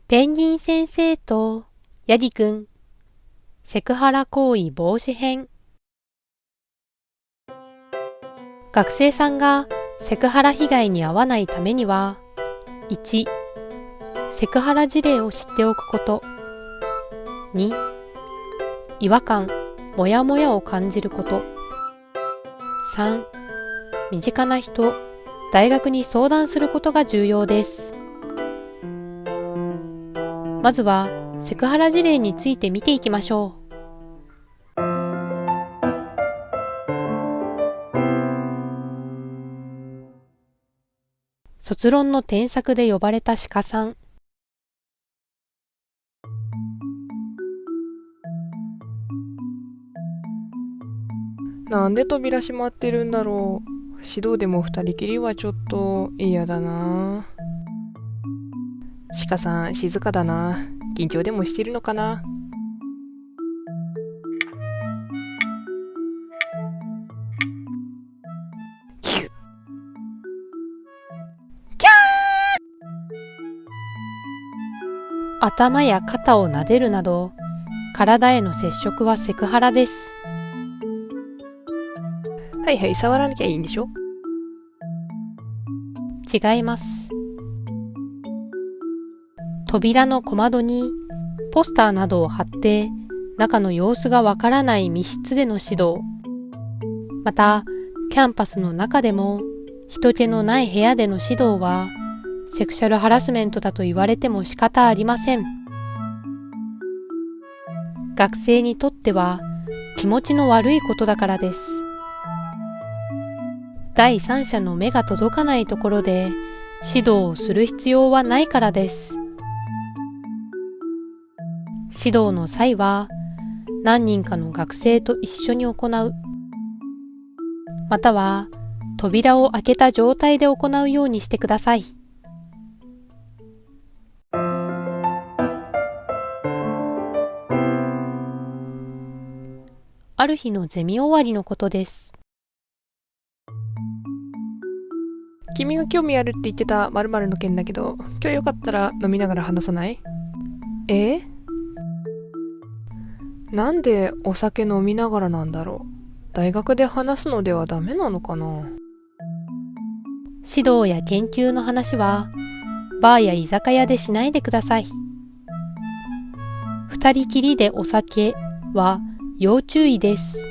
ペンギン先生とヤギくんセクハラ行為防止編。学生さんがセクハラ被害に遭わないためには、1、セクハラ事例を知っておくこと。2、違和感、モヤモヤを感じること。3、身近な人、大学に相談することが重要です。まずはセクハラ事例について見ていきましょう。卒論の添削で呼ばれた鹿さん。なんで扉閉まってるんだろう。指導でも二人きりはちょっと嫌だな。鹿さん静かだな。緊張でもしてるのかな。キュッキャー。頭や肩を撫でるなど、体への接触はセクハラです。はいはい、触らなきゃいいんでしょ。違います。扉の小窓にポスターなどを貼って中の様子がわからない密室での指導。また、キャンパスの中でも人気のない部屋での指導はセクシャルハラスメントだと言われても仕方ありません。学生にとっては気持ちの悪いことだからです。第三者の目が届かないところで指導をする必要はないからです。指導の際は何人かの学生と一緒に行う。または扉を開けた状態で行うようにしてください。ある日のゼミ終わりのことです。君が興味あるって言ってた〇〇の件だけど、今日よかったら飲みながら話さない？なんでお酒飲みながらなんだろう。大学で話すのではダメなのかな。指導や研究の話はバーや居酒屋でしないでください。二人きりでお酒は要注意です。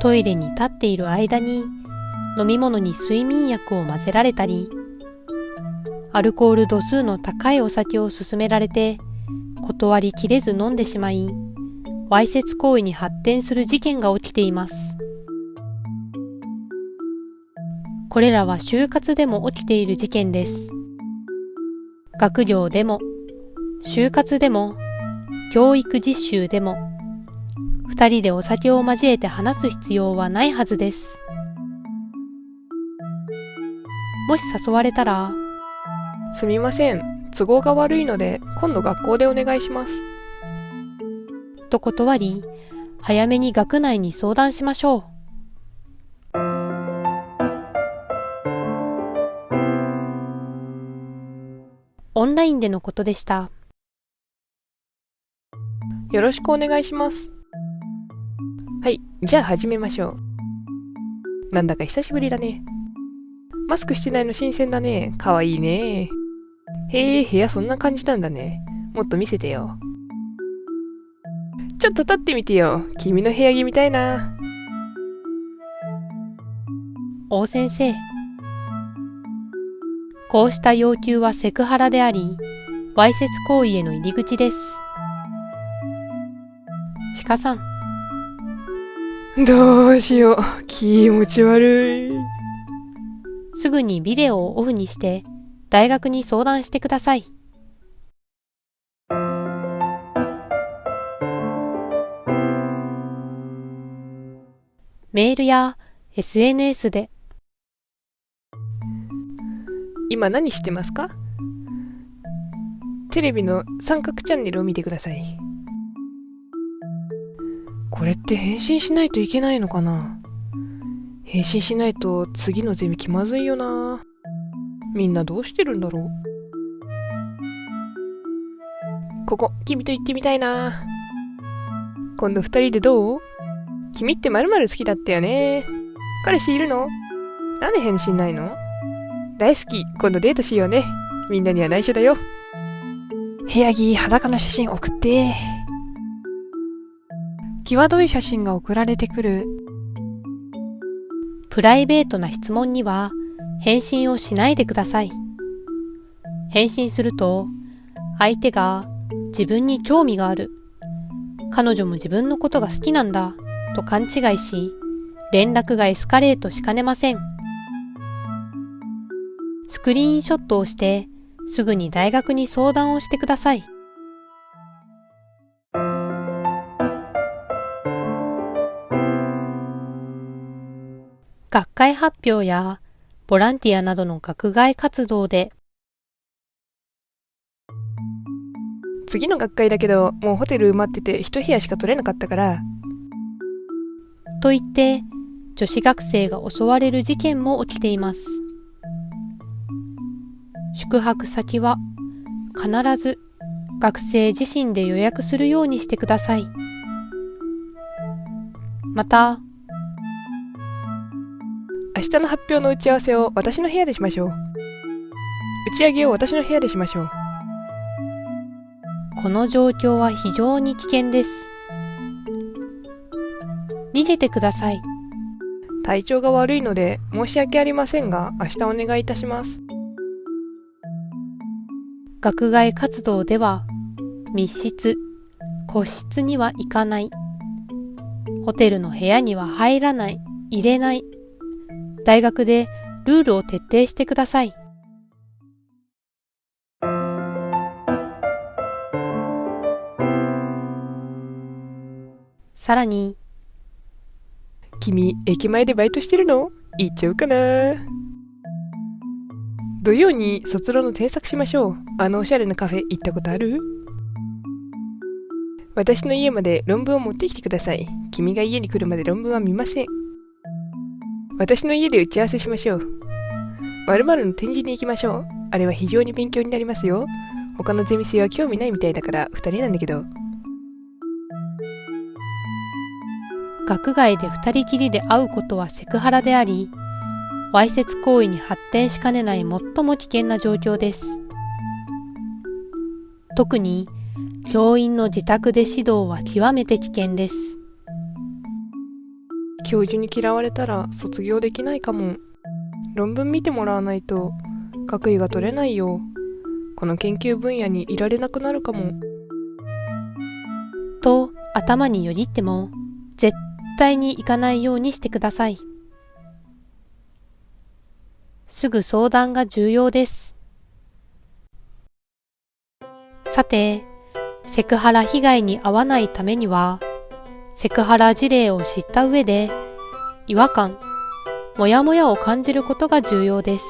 トイレに立っている間に飲み物に睡眠薬を混ぜられたり、アルコール度数の高いお酒を勧められて断りきれず飲んでしまい、わいせつ行為に発展する事件が起きています。これらは就活でも起きている事件です。学業でも、就活でも、教育実習でも、二人でお酒を交えて話す必要はないはずです。もし誘われたら、すみません、都合が悪いので今度学校でお願いしますと断り、早めに学内に相談しましょう。オンラインでのことでした。よろしくお願いします。はい、じゃあ始めましょう。なんだか久しぶりだね。マスクしてないの新鮮だね。かわいいね。へえ、部屋そんな感じなんだね。もっと見せてよ。ちょっと立ってみてよ。君の部屋着みたいな。王先生、こうした要求はセクハラであり、わいせつ行為への入り口です。鹿さん。どうしよう。気持ち悪い。すぐにビデオをオフにして大学に相談してください。メールや SNS で。今何してますか？テレビの三角チャンネルを見てください。これって返信しないといけないのかな？返信しないと次のゼミ気まずいよな。みんなどうしてるんだろう。ここ、君と行ってみたいな。今度二人でどう？君って〇〇好きだったよね。彼氏いるの？なんで返信ないの？大好き、今度デートしようね。みんなには内緒だよ。部屋着裸の写真送って。際どい写真が送られてくる。プライベートな質問には返信をしないでください。返信すると相手が自分に興味がある、彼女も自分のことが好きなんだと勘違いし、連絡がエスカレートしかねません。スクリーンショットをしてすぐに大学に相談をしてください。学会発表やボランティアなどの学外活動で、次の学会だけどもうホテル埋まってて一部屋しか取れなかったからと言って女子学生が襲われる事件も起きています。宿泊先は必ず学生自身で予約するようにしてください。また、明日の発表の打ち合わせを私の部屋でしましょう。打ち上げを私の部屋でしましょう。この状況は非常に危険です。逃げてください。体調が悪いので申し訳ありませんが、明日お願いいたします。学外活動では密室、個室には行かない、ホテルの部屋には入らない、入れない、大学でルールを徹底してください。さらに、君、駅前でバイトしてるの？行っちゃうかな。土曜に卒論の添削しましょう。あのおしゃれなカフェ行ったことある？私の家まで論文を持ってきてください。君が家に来るまで論文は見ません。私の家で打ち合わせしましょう。〇〇の展示に行きましょう。あれは非常に勉強になりますよ。他のゼミ生は興味ないみたいだから二人なんだけど。学外で二人きりで会うことはセクハラであり、わいせつ行為に発展しかねない最も危険な状況です。特に教員の自宅で指導は極めて危険です。教授に嫌われたら卒業できないかも。論文見てもらわないと学位が取れないよ。この研究分野にいられなくなるかも。と頭によぎっても絶対に行かないようにしてください。すぐ相談が重要です。さて、セクハラ被害に遭わないためには、セクハラ事例を知った上で、違和感、モヤモヤを感じることが重要です。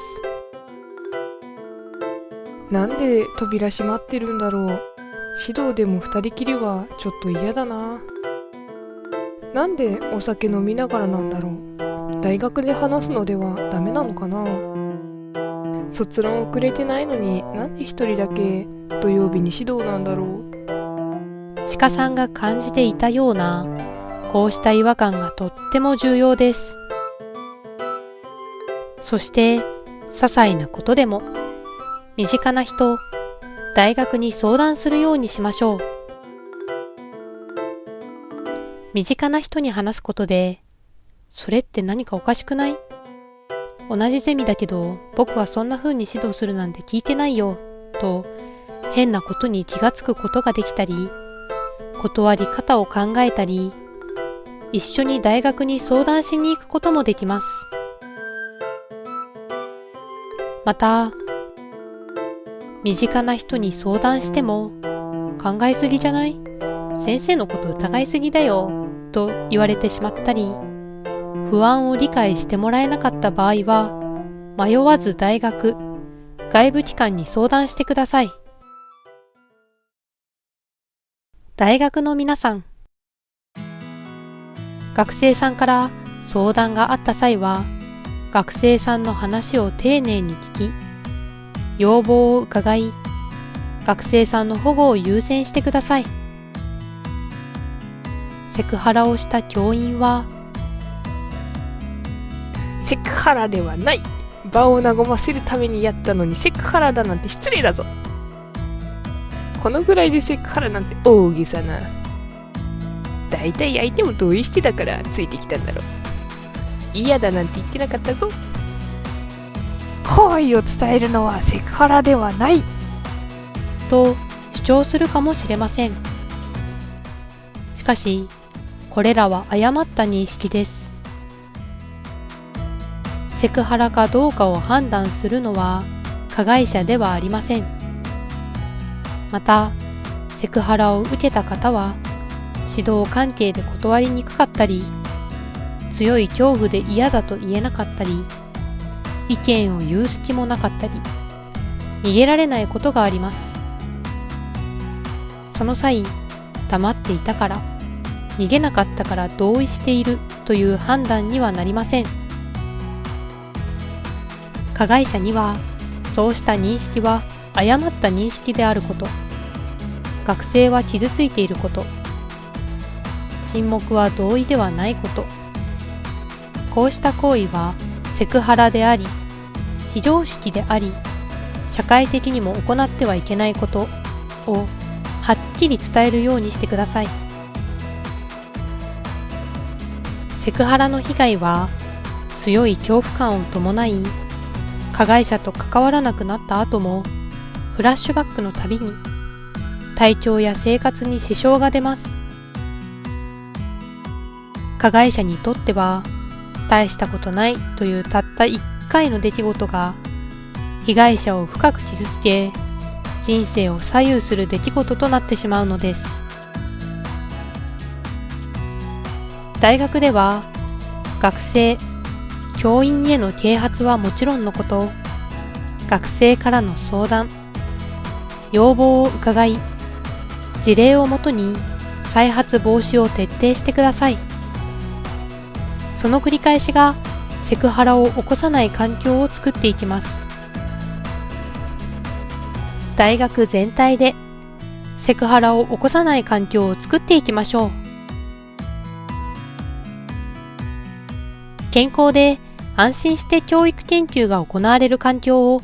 なんで扉閉まってるんだろう。指導でも二人きりはちょっと嫌だな。なんでお酒飲みながらなんだろう。大学で話すのではダメなのかな。卒論遅れてないのになんで一人だけ土曜日に指導なんだろう。鹿さんが感じていたようなこうした違和感がとっても重要です。そして些細なことでも身近な人、大学に相談するようにしましょう。身近な人に話すことで、それって何かおかしくない？同じゼミだけど僕はそんな風に指導するなんて聞いてないよと変なことに気がつくことができたり、断り方を考えたり、一緒に大学に相談しに行くこともできます。また、身近な人に相談しても考えすぎじゃない？先生のこと疑いすぎだよと言われてしまったり、不安を理解してもらえなかった場合は迷わず大学、外部機関に相談してください。大学の皆さん、学生さんから相談があった際は、学生さんの話を丁寧に聞き、要望を伺い、学生さんの保護を優先してください。セクハラをした教員は、セクハラではない。場を和ませるためにやったのにセクハラだなんて失礼だぞ。このぐらいでセクハラなんて大げさな。だいたい相手も同意してたからついてきたんだろう。嫌だなんて言ってなかったぞ。好意を伝えるのはセクハラではないと主張するかもしれません。しかし、これらは誤った認識です。セクハラかどうかを判断するのは加害者ではありません。また、セクハラを受けた方は指導関係で断りにくかったり、強い恐怖で嫌だと言えなかったり、意見を言う隙もなかったり、逃げられないことがあります。その際、黙っていたから、逃げなかったから同意しているという判断にはなりません。加害者には、そうした認識は誤った認識であること、学生は傷ついていること、沈黙は同意ではないこと、こうした行為はセクハラであり、非常識であり、社会的にも行ってはいけないことをはっきり伝えるようにしてください。セクハラの被害は強い恐怖感を伴い、加害者と関わらなくなった後もフラッシュバックのたびに体調や生活に支障が出ます。加害者にとっては大したことないというたった一回の出来事が被害者を深く傷つけ、人生を左右する出来事となってしまうのです。大学では学生、教員への啓発はもちろんのこと、学生からの相談、要望を伺い、事例をもとに再発防止を徹底してください。その繰り返しがセクハラを起こさない環境を作っていきます。大学全体でセクハラを起こさない環境を作っていきましょう。健康で安心して教育研究が行われる環境を